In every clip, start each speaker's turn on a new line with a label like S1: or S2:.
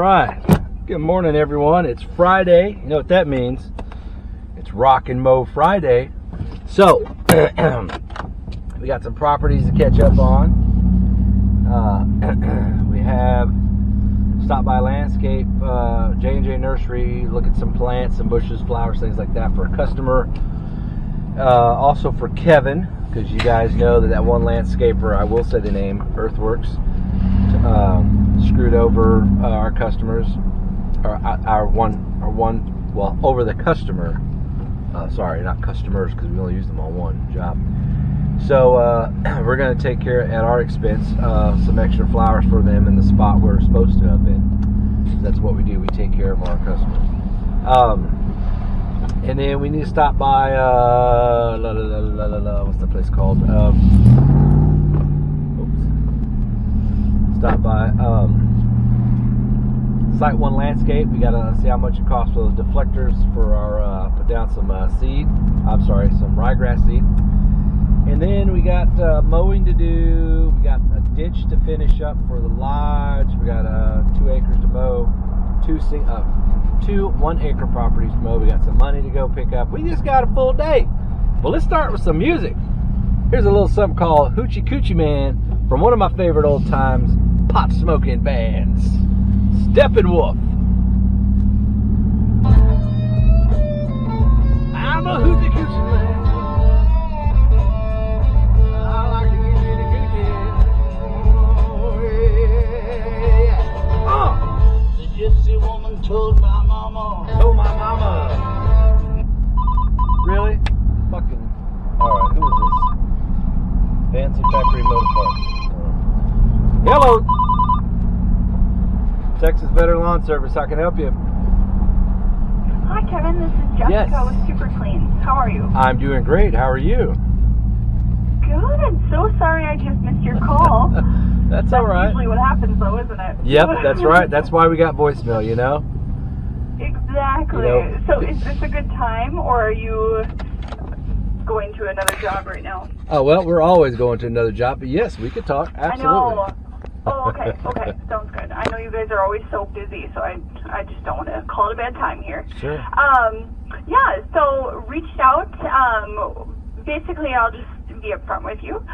S1: right. Good morning, everyone. It's Friday. You know what that means? It's Rock and Mow Friday. So, we got some properties to catch up on. We have stopped by Landscape, J&J Nursery, look at some plants, some bushes, flowers, things like that for a customer. Also for Kevin, because you guys know that one landscaper, I will say the name, Earthworks, screwed over our customers, or over the customer. Sorry, not customers, because we only use them on one job. So we're going to take care, at our expense, some extra flowers for them in the spot we're supposed to have been. That's what we do. We take care of our customers. And then we need to stop by, what's the place called? Stop by Site One Landscape. We got to see how much it costs for those deflectors for our, put down some some ryegrass seed. And then we got mowing to do. We got a ditch to finish up for the lodge. We got 2 acres to mow. Two 1 acre properties to mow. We got some money to go pick up. We just got a full day. Well, let's start with some music. Here's a little something called Hoochie Coochie Man from one of my favorite old times pot smoking bands, Steppenwolf. I'm a Hoochie Coochie Man.
S2: Gypsy woman told my mama.
S1: Really? Fucking. Alright, who is this? Fancy Factory Motor Parts. Hello! Texas Better Lawn Service, how can I help you?
S3: Hi Kevin, this is Jessica with Super Clean. How are you?
S1: I'm doing great, how are you?
S3: Good, I'm so sorry I just missed your call.
S1: That's alright.
S3: That's usually what happens though, isn't it?
S1: Yep, that's right. That's why we got voicemail, you know?
S3: Exactly.
S1: You know?
S3: So is this a good time, or are you going to another job right now?
S1: Oh, well, we're always going to another job, but yes, we could talk. Absolutely.
S3: I know. Oh, okay, sounds good. I know you guys are always so busy, so I just don't want to call it a bad time here.
S1: Sure.
S3: Yeah, so reached out. Basically, I'll just be upfront with you.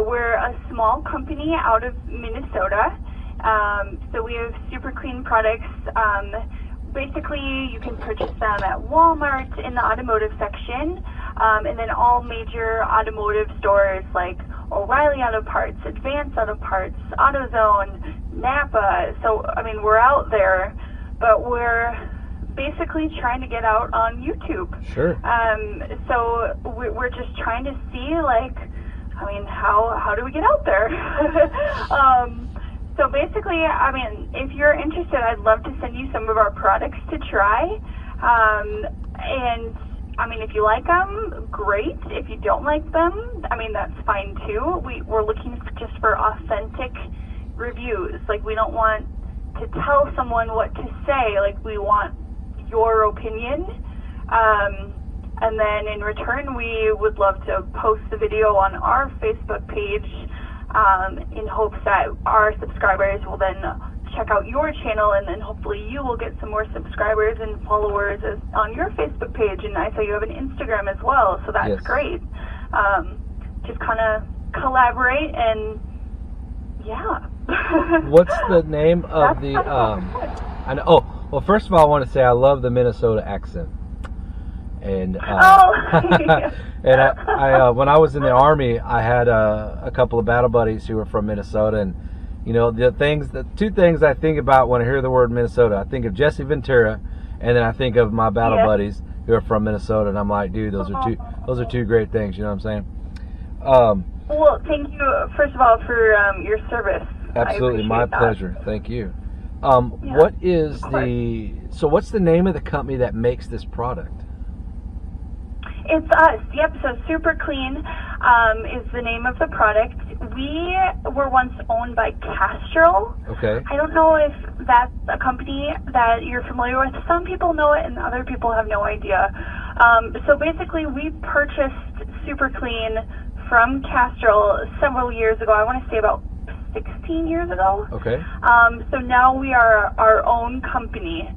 S3: We're a small company out of Minnesota. So we have super clean products. Basically, you can purchase them at Walmart in the automotive section, and then all major automotive stores like O'Reilly Auto Parts, Advance Auto Parts, AutoZone, Napa. So, I mean, we're out there, but we're basically trying to get out on YouTube.
S1: Sure.
S3: So we're just trying to see, like, I mean, how do we get out there? So basically, I mean, if you're interested, I'd love to send you some of our products to try. And I mean, if you like them, great. If you don't like them, I mean, that's fine too. We're looking just for authentic reviews. Like, we don't want to tell someone what to say. Like, we want your opinion, and then in return we would love to post the video on our Facebook page, in hopes that our subscribers will then check out your channel, and then hopefully you will get some more subscribers and followers on your Facebook page. And I saw you have an Instagram as well, so that's great. Just kind of collaborate, and yeah.
S1: What's the name of the I know. Well, first of all, I want to say I love the Minnesota accent, and and I when I was in the Army, I had a couple of battle buddies who were from Minnesota, and you know the two things I think about when I hear the word Minnesota, I think of Jesse Ventura, and then I think of my battle buddies who are from Minnesota, and I'm like, dude, those are two great things. You know what I'm saying?
S3: Well, thank you first of all for your service.
S1: Absolutely, my pleasure. Thank you. What's the name of the company that makes this product?
S3: It's us. Yep. So Super Clean is the name of the product. We were once owned by Castrol.
S1: Okay.
S3: I don't know if that's a company that you're familiar with. Some people know it and other people have no idea. So basically, we purchased Super Clean from Castrol several years ago. I want to say about 16 years ago.
S1: Okay.
S3: So now we are our own company.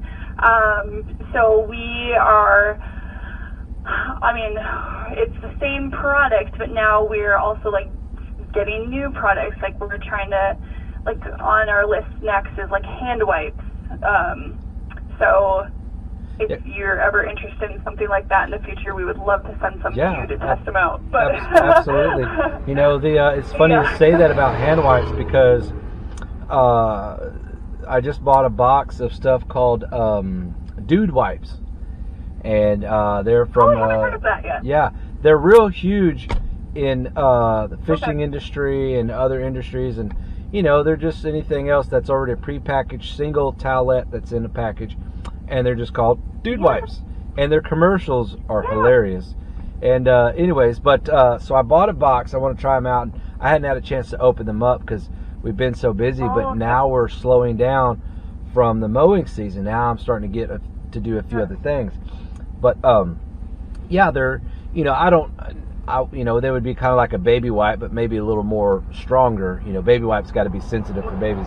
S3: So we are, I mean, it's the same product, but now we're also like getting new products. Like we're trying to, like on our list next is like hand wipes. So if you're ever interested in something like that in the future, we would love to send some to you to test them out. But
S1: absolutely. You know, it's funny to say that about hand wipes because I just bought a box of stuff called dude wipes, and they're from.
S3: I haven't heard of that yet.
S1: Yeah, they're real huge in the fishing industry and other industries, and you know they're just anything else that's already a prepackaged single towelette that's in a package, and they're just called dude wipes, and their commercials are hilarious. And anyways, but so I bought a box. I want to try them out. And I hadn't had a chance to open them up because we've been so busy, but now we're slowing down from the mowing season. Now I'm starting to get to do a few other things. But yeah, they're, you know, you know, they would be kind of like a baby wipe, but maybe a little more stronger. You know, baby wipes got to be sensitive for babies.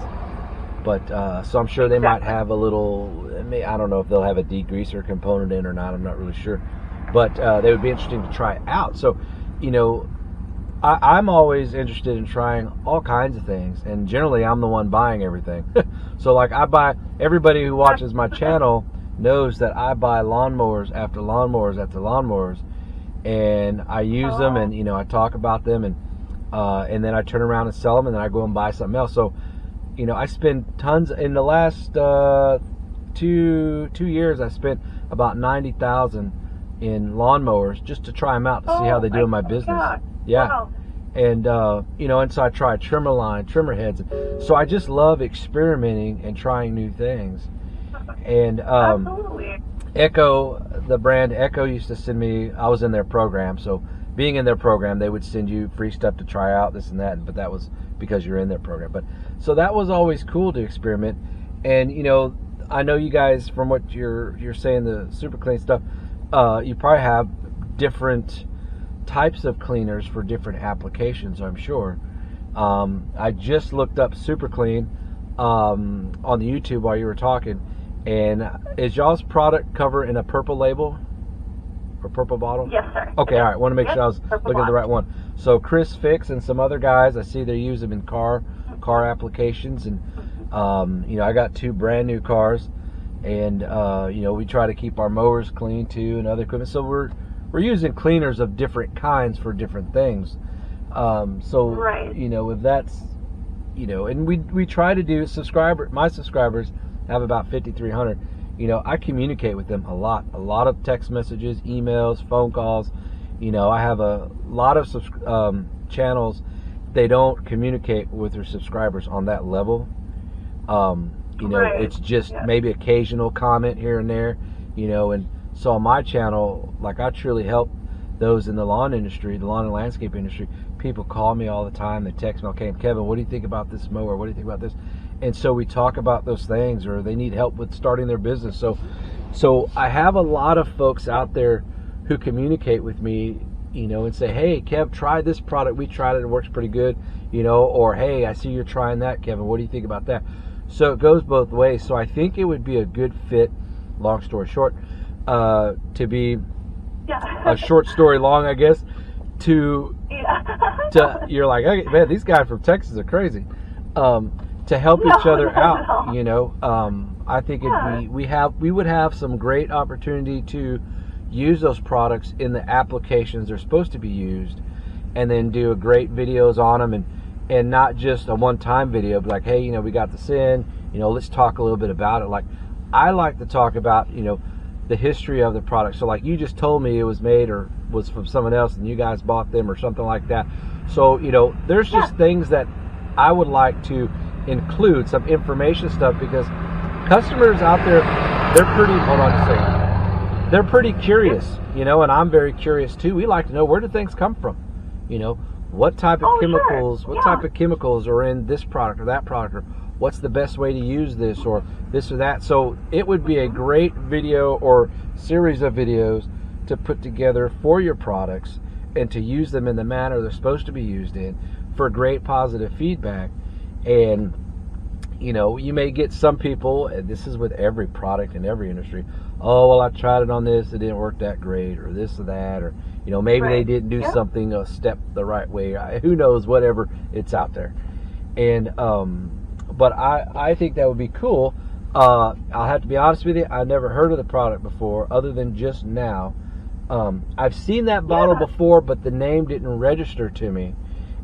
S1: But so I'm sure they might have a little, I don't know if they'll have a degreaser component in or not. I'm not really sure. But they would be interesting to try out. So, you know, I'm always interested in trying all kinds of things, and generally I'm the one buying everything. So like everybody who watches my channel knows that I buy lawnmowers after lawnmowers after lawnmowers, and I use them, and you know I talk about them, and then I turn around and sell them, and then I go and buy something else. So you know I spend tons. In the last 2 years I spent about $90,000 in lawnmowers just to try them out to see how they do in my business.
S3: God.
S1: Yeah.
S3: Wow.
S1: And you know, and so I tried trimmer line, trimmer heads. So I just love experimenting and trying new things. And
S3: Absolutely.
S1: Echo, the brand Echo, used to send me. I was in their program, so being in their program, they would send you free stuff to try out, this and that. But that was because you're in their program. But so that was always cool to experiment. And you know, I know you guys, from what you're saying, the super clean stuff, you probably have different types of cleaners for different applications, I'm sure. I just looked up super clean on the YouTube while you were talking, and is y'all's product cover in a purple label or purple bottle?
S3: Yes, sir.
S1: Okay, all right, want to make sure I was
S3: purple
S1: looking at the
S3: box.
S1: right one. So Chris Fix and some other guys, I see they use them in car applications, and you know, I got 2 brand new cars, and you know, we try to keep our mowers clean too and other equipment, so we're using cleaners of different kinds for different things. So,
S3: right.
S1: you know, if that's, you know, and we try to do my subscribers have about 5,300. You know, I communicate with them a lot of text messages, emails, phone calls. You know, I have a lot of channels. They don't communicate with their subscribers on that level. You know, it's just maybe occasional comment here and there, you know, and so on my channel, like I truly help those in the lawn industry, the lawn and landscape industry. People call me all the time. They text me, okay, Kevin, what do you think about this mower? What do you think about this? And so we talk about those things, or they need help with starting their business. So I have a lot of folks out there who communicate with me, you know, and say, hey, Kev, try this product. We tried it. It works pretty good, you know, or hey, I see you're trying that, Kevin. What do you think about that? So it goes both ways. So I think it would be a good fit, long story short, to be a short story long, I guess, to you're like, hey, man, these guys from Texas are crazy, to help each other out, you know. I think we would have some great opportunity to use those products in the applications they're supposed to be used, and then do a great videos on them, and not just a one-time video, but like, hey, you know, we got this in, you know, let's talk a little bit about it. Like, I like to talk about, you know, the history of the product. So like you just told me it was made or was from someone else and you guys bought them or something like that. So, you know, there's just things that I would like to include, some information stuff, because customers out there, they're pretty curious, you know, and I'm very curious too. We like to know, where do things come from? You know, what type of chemicals, type of chemicals are in this product or that product, or what's the best way to use this or this or that. So it would be a great video or series of videos to put together for your products and to use them in the manner they're supposed to be used in for great positive feedback. And you know, you may get some people, and this is with every product in every industry. Oh, well, I tried it on this, it didn't work that great, or this or that, or you know, maybe they didn't do something a step the right way. Who knows? Whatever, it's out there. And but I think that would be cool. I'll have to be honest with you. I never heard of the product before, other than just now. I've seen that bottle before, but the name didn't register to me.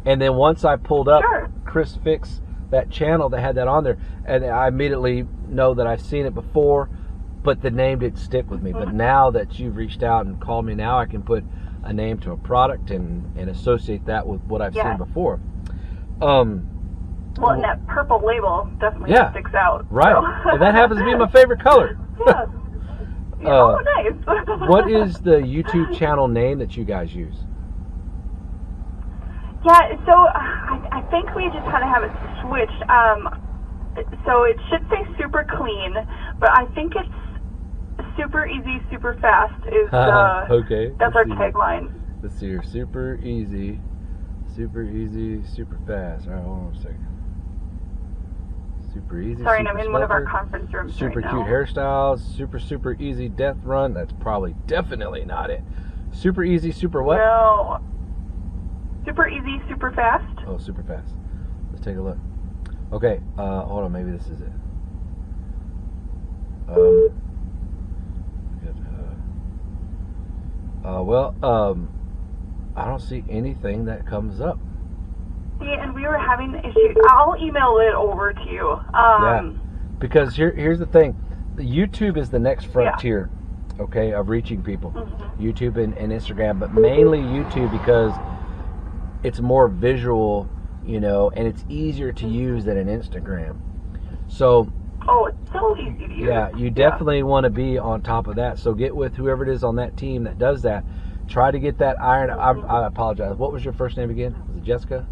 S1: And then once I pulled up Chris Fix, that channel that had that on there, and I immediately know that I've seen it before, but the name didn't stick with me. But now that you've reached out and called me, now I can put a name to a product and associate that with what I've seen before.
S3: Well, and that purple label definitely sticks out.
S1: Right.
S3: So.
S1: And that happens to be my favorite color.
S3: Oh, nice.
S1: What is the YouTube channel name that you guys use?
S3: Yeah, so I think we just kind of have it switched. So it should say super clean, but I think it's super easy, super fast is
S1: okay.
S3: That's our tagline.
S1: Let's see here. Super easy, super fast. All right, hold on a second. Super easy.
S3: Sorry,
S1: super
S3: I'm in one of our conference rooms
S1: super
S3: right
S1: cute
S3: now.
S1: hairstyles. Super easy death run. That's probably definitely not it. Super easy, super what?
S3: No. Super easy, super fast.
S1: Oh, super fast. Let's take a look. Okay, hold on. Maybe this is it. I don't see anything that comes up.
S3: See, and we were having issues. I'll email it over to you.
S1: Because here's the thing. YouTube is the next frontier, okay, of reaching people. YouTube and Instagram, but mainly YouTube because it's more visual, you know, and it's easier to use than an Instagram. So,
S3: it's so easy to use.
S1: Yeah, you definitely want to be on top of that. So get with whoever it is on that team that does that. Try to get that iron. I apologize. What was your first name again? Was it Jessica?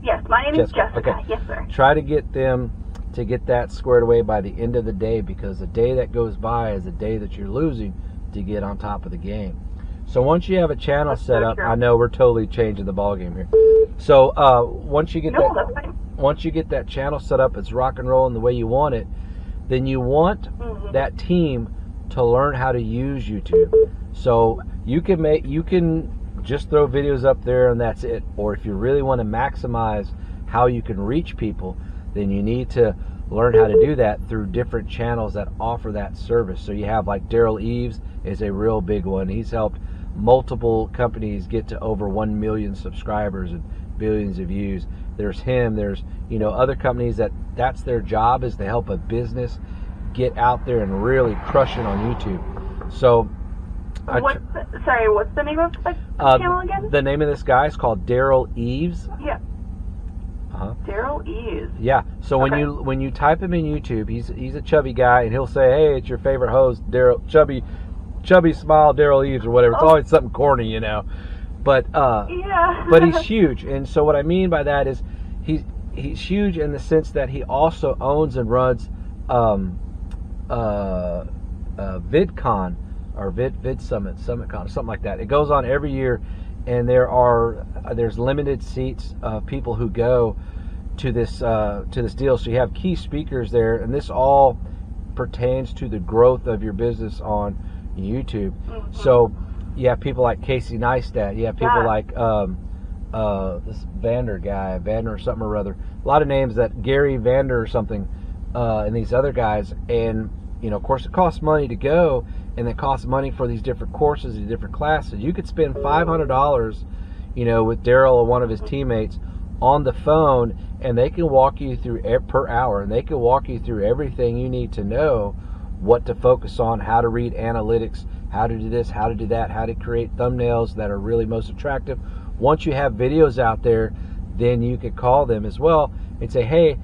S3: Yes, my name is Jessica.
S1: Okay.
S3: Yes, sir.
S1: Try to get them to get that squared away by the end of the day, because the day that goes by is the day that you're losing to get on top of the game. So once you have a channel set up, I know we're totally changing the ball game here. So once you get once you get that channel set up, it's rock and rolling the way you want it. Then you want that team to learn how to use YouTube. So you can just throw videos up there and that's it. Or if you really want to maximize how you can reach people, then you need to learn how to do that through different channels that offer that service. So you have like Daryl Eves is a real big one. He's helped multiple companies get to over 1 million subscribers and billions of views. There's him. There's, you know, other companies that's their job is to help a business get out there and really crush it on YouTube. So
S3: what's the name of the channel again?
S1: The name of this guy is called Daryl Eves.
S3: Yeah. Daryl Eves.
S1: Yeah. So when you type him in YouTube, he's a chubby guy, and he'll say, "Hey, it's your favorite host, Daryl Chubby Smile Daryl Eves," or whatever. It's always something corny, you know. But but he's huge, and so what I mean by that is he's huge in the sense that he also owns and runs VidCon or Vid Summit, SummitCon, something like that. It goes on every year, and there's limited seats of people who go to this deal. So you have key speakers there, and this all pertains to the growth of your business on YouTube. So you have people like Casey Neistat. You have people like this Vander or something or other. A lot of names, that Gary Vander or something, and these other guys. And you know, of course, it costs money to go, and it costs money for these different courses, these different classes. You could spend $500, you know, with Daryl or one of his teammates on the phone, and they can walk you through per hour, and they can walk you through everything you need to know, what to focus on, how to read analytics, how to do this, how to do that, how to create thumbnails that are really most attractive. Once you have videos out there, then you could call them as well and say, hey,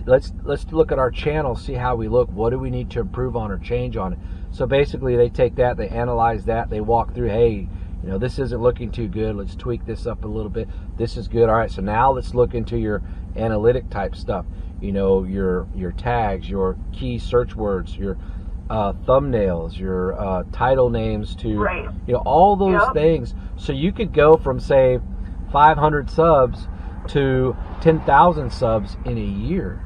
S1: let's look at our channel, see how we look, what do we need to improve on or change on it. So basically they take that, they analyze that, they walk through, hey, you know, this isn't looking too good, let's tweak this up a little bit, this is good, all right, so now let's look into your analytic type stuff, you know, your tags, your key search words, your thumbnails, your title names to, you know, all those things. So you could go from, say, 500 subs to 10,000 subs in a year.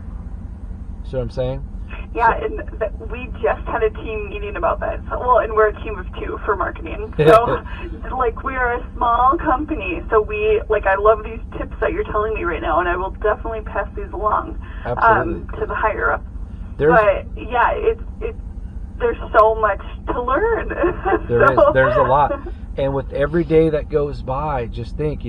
S1: See what I'm saying?
S3: Yeah, and we just had a team meeting about that. So, well, and we're a team of 2 for marketing. So, like, we are a small company. So I love these tips that you're telling me right now, and I will definitely pass these along to the higher up. But yeah, there's so much to learn.
S1: There's a lot, and with every day that goes by, just think,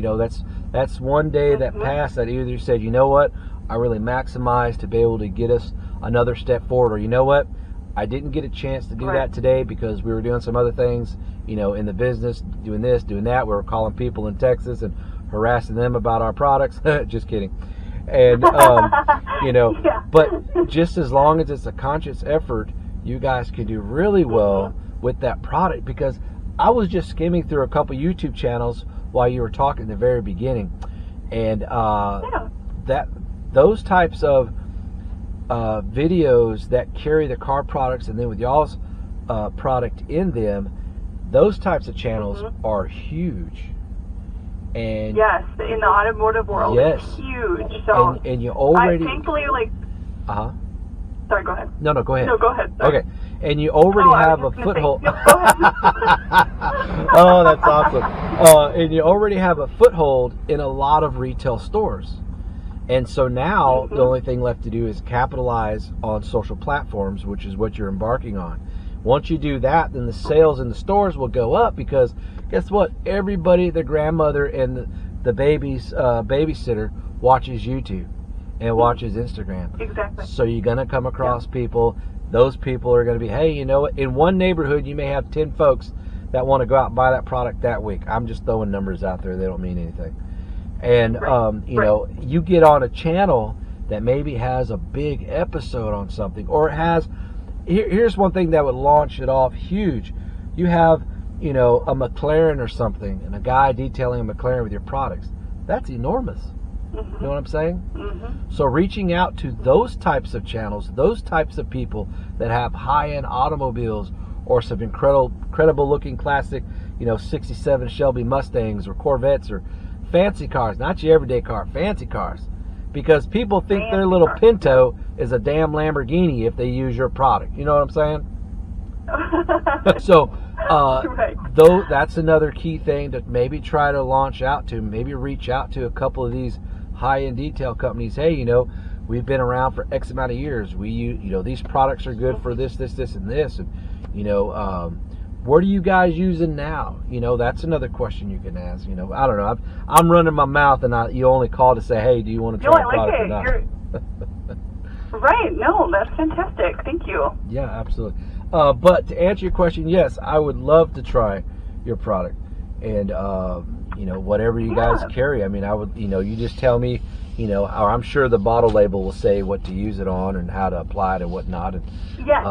S1: that's one day that passed that either you said, you know what, I really maximized to be able to get us another step forward, or you know what, I didn't get a chance to do that today because we were doing some other things, in the business, doing this, doing that. We were calling people in Texas and harassing them about our products. Just kidding. And but just as long as it's a conscious effort, you guys can do really well with that product. Because I was just skimming through a couple YouTube channels while you were talking at the very beginning, and those types of videos that carry the car products, and then with y'all's product in them, those types of channels are huge. And
S3: yes, in the automotive world, it's huge. So
S1: and you already,
S3: thankfully, sorry, go ahead.
S1: No, go ahead.
S3: No, go ahead. Sorry.
S1: Okay, and you already have a foothold.
S3: No, go ahead.
S1: Oh, that's awesome. And you already have a foothold in a lot of retail stores. And so now the only thing left to do is capitalize on social platforms, which is what you're embarking on. Once you do that, then the sales in the stores will go up, because guess what? Everybody, the grandmother and the baby's babysitter watches YouTube and watches Instagram.
S3: Exactly.
S1: So you're going to come across people. Those people are going to be, hey, you know what? In one neighborhood, you may have 10 folks that want to go out and buy that product that week. I'm just throwing numbers out there. They don't mean anything. And, you get on a channel that maybe has a big episode on something, or it has, here's one thing that would launch it off huge. You have, a McLaren or something, and a guy detailing a McLaren with your products. That's enormous. You know what I'm saying? So reaching out to those types of channels, those types of people that have high-end automobiles, or some incredible looking classic, 67 Shelby Mustangs or Corvettes or fancy cars, not your everyday car, fancy cars, because people think their little Pinto is a damn Lamborghini if they use your product. You know what I'm saying? So, though, that's another key thing to maybe try to launch out to. Maybe reach out to a couple of these high-end detail companies. Hey, we've been around for X amount of years. These products are good for this, and this, and what are you guys using now? That's another question you can ask. I don't know. I'm running my mouth, and you only call to say, hey, do you want to try a product or not?
S3: Right. No, that's fantastic. Thank you.
S1: Yeah, absolutely. But to answer your question, yes, I would love to try your product, and whatever you guys carry. I mean, I would, you just tell me, or I'm sure the bottle label will say what to use it on and how to apply it and whatnot. And,
S3: yes.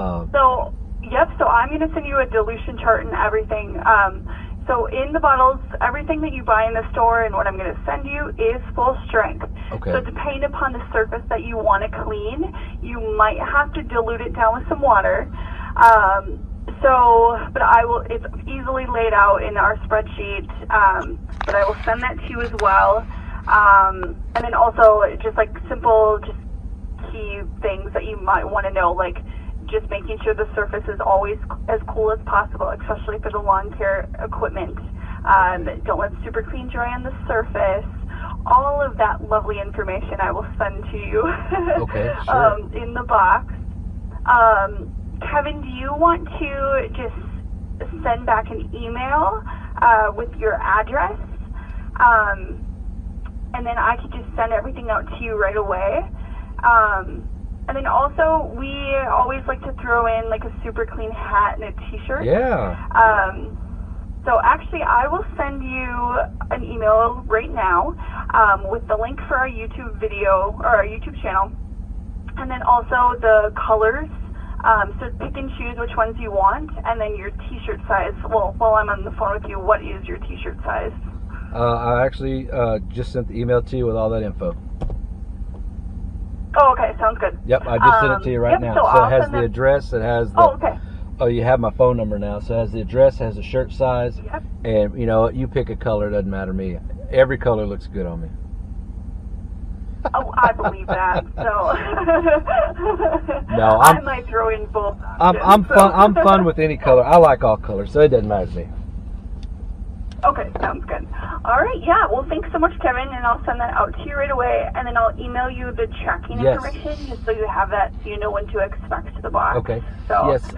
S3: So I'm going to send you a dilution chart and everything. So in the bottles, everything that you buy in the store and what I'm going to send you is full strength.
S1: Okay.
S3: So depending upon the surface that you want to clean, you might have to dilute it down with some water. But it's easily laid out in our spreadsheet, but I will send that to you as well. And then also just like simple, just key things that you might want to know, like just making sure the surface is always as cool as possible, especially for the lawn care equipment. Don't let super clean dry on the surface. All of that lovely information I will send to you
S1: okay, sure.
S3: In the box. Kevin, do you want to just send back an email with your address? And then I could just send everything out to you right away. And then also, we always like to throw in like a super clean hat and a t-shirt.
S1: Yeah.
S3: So actually, I will send you an email right now with the link for our YouTube video, or our YouTube channel. And then also the colors. So pick and choose which ones you want, and then your t-shirt size. Well, while I'm on the phone with you, what is your t-shirt size?
S1: I actually just sent the email to you with all that info.
S3: Oh, okay. Sounds good.
S1: Yep, I just sent it to you right now. So it has the address, it has the...
S3: Oh, okay.
S1: Oh, you have my phone number now. So it has the address, has the shirt size, and you pick a color, doesn't matter to me. Every color looks good on me.
S3: I believe that. So
S1: No,
S3: I might throw in both options.
S1: I'm fun with any color. I like all colors, so it doesn't matter to me.
S3: Okay, sounds good. All right, yeah. Well, thanks so much, Kevin, and I'll send that out to you right away, and then I'll email you the tracking information just so you have that, so you know when to expect the box.
S1: Okay.
S3: So,
S1: yes.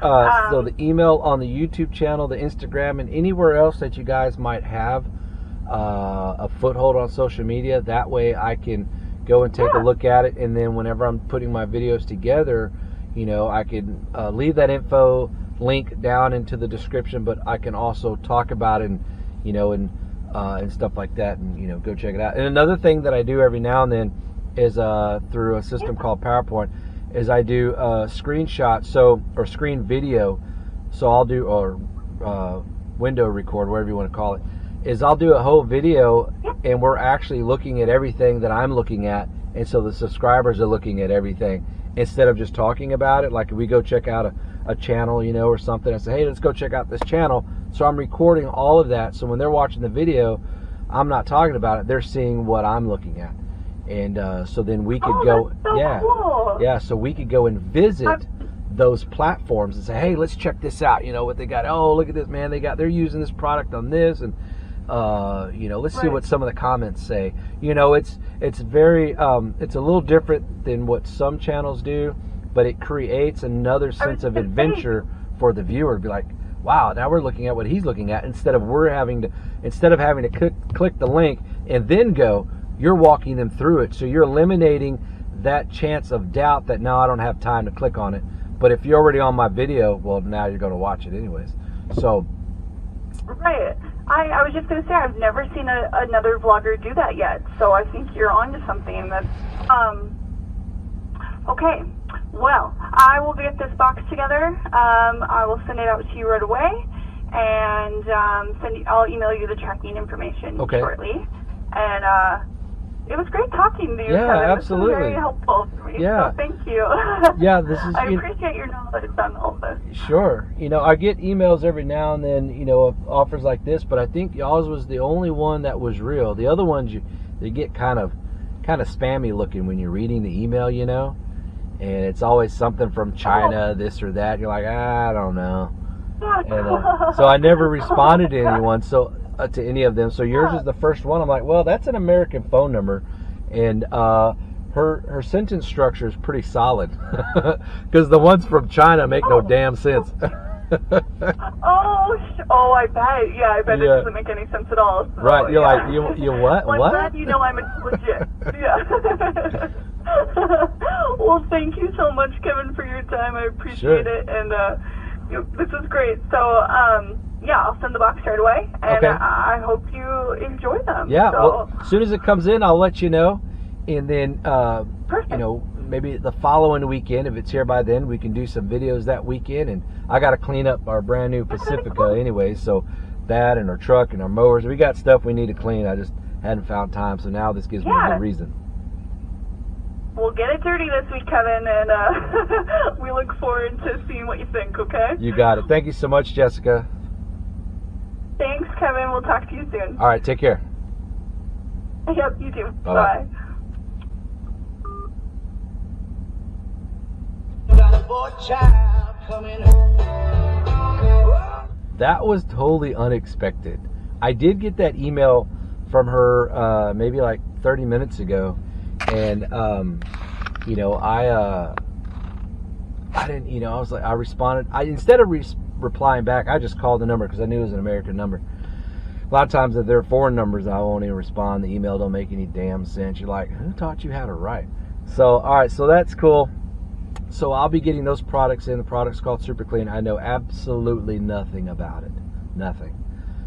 S1: So the email on the YouTube channel, the Instagram, and anywhere else that you guys might have a foothold on social media. That way, I can go and take a look at it, and then whenever I'm putting my videos together, I can leave that info link down into the description, but I can also talk about it and stuff like that, and go check it out. And another thing that I do every now and then is through a system called PowerPoint, is I do screenshots, or screen video. So I'll do, or window record, whatever you want to call it, is I'll do a whole video, and we're actually looking at everything that I'm looking at, and so the subscribers are looking at everything instead of just talking about it. Like if we go check out a channel, or something, I say, hey, let's go check out this channel. So I'm recording all of that, so when they're watching the video, I'm not talking about it, they're seeing what I'm looking at. And so then we could go,
S3: cool.
S1: So we could go and visit those platforms and say, hey, let's check this out, what they got. Oh, look at this, man, they're using this product on this, and let's see what some of the comments say. It's very it's a little different than what some channels do, but it creates another sense of adventure for the viewer to be like, wow, now we're looking at what he's looking at, instead of having to click the link and then go, you're walking them through it. So you're eliminating that chance of doubt that now I don't have time to click on it. But if you're already on my video, well, now you're going to watch it anyways. So
S3: right. I was just going to say, I've never seen another vlogger do that yet. So I think you're onto something. That's okay. Well, I will get this box together. I will send it out to you right away, and I'll email you the tracking information shortly. And it was great talking to you,
S1: yeah,
S3: Kevin.
S1: Absolutely.
S3: This was very helpful for me.
S1: Yeah.
S3: So thank you.
S1: Yeah, this is.
S3: I appreciate your knowledge on all this.
S1: Sure. I get emails every now and then, of offers like this, but I think y'all's was the only one that was real. The other ones, they get kind of spammy looking when you're reading the email, and it's always something from China, this or that. You're like, I don't know. And, so I never responded to anyone, to any of them. So yours is the first one. I'm like, well, that's an American phone number, and her sentence structure is pretty solid, because the ones from China make no damn sense.
S3: Oh, I bet. Yeah, I bet it doesn't make any sense at all. So,
S1: right? You're like, you what?
S3: Well,
S1: what?
S3: I'm glad I'm legit. Yeah. Well, thank you so much, Kevin, for your time. I appreciate it, and this was great. So, I'll send the box right away, and I hope you enjoy them.
S1: Yeah.
S3: So.
S1: Well, as soon as it comes in, I'll let you know, and then maybe the following weekend, if it's here by then, we can do some videos that weekend. And I got to clean up our brand new Pacifica anyway, so that and our truck and our mowers, we got stuff we need to clean. I just hadn't found time, so now this gives me a good reason.
S3: We'll get it dirty this week, Kevin, and we look forward to seeing what you think, okay?
S1: You got it. Thank you so much, Jessica.
S3: Thanks, Kevin. We'll talk to you soon.
S1: All right, take care.
S3: Yep, you too.
S1: Bye-bye.
S3: Bye.
S1: That was totally unexpected. I did get that email from her maybe like 30 minutes ago, and I didn't, I was like, I responded. Instead of replying back, I just called the number because I knew it was an American number. A lot of times if they're foreign numbers, I won't even respond. The email don't make any damn sense. You're like, who taught you how to write? So, all right, so that's cool. So I'll be getting those products in. The product's called Super Clean. I know absolutely nothing about it. Nothing.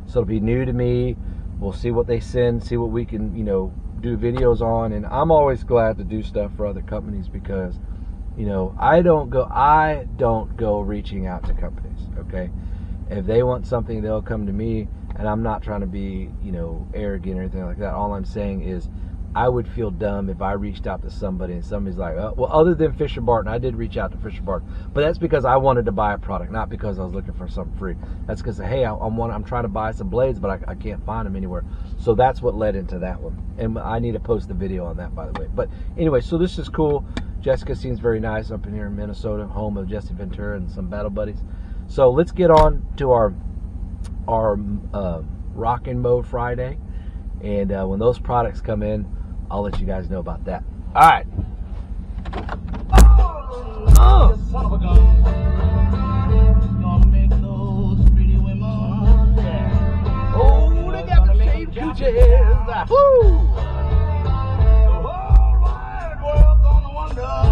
S1: So it'll be new to me. We'll see what they send, see what we can, do videos on. And I'm always glad to do stuff for other companies because, I don't go reaching out to companies, okay? If they want something, they'll come to me, and I'm not trying to be, arrogant or anything like that. All I'm saying is I would feel dumb if I reached out to somebody and somebody's like, oh, well, other than Fisher Barton, I did reach out to Fisher Barton, but that's because I wanted to buy a product, not because I was looking for something free. That's because, hey, I'm trying to buy some blades, but I can't find them anywhere. So that's what led into that one. And I need to post the video on that, by the way. But anyway, so this is cool. Jessica seems very nice up in here in Minnesota, home of Jesse Ventura and some battle buddies. So let's get on to our Rockin' Mode Friday. And when those products come in, I'll let you guys know about that. All right.
S2: Oh, son of a gun. Gonna make those pretty women dance.
S1: Oh, they got the shaved coochies. Woo!
S2: The whole wide world gonna wonder.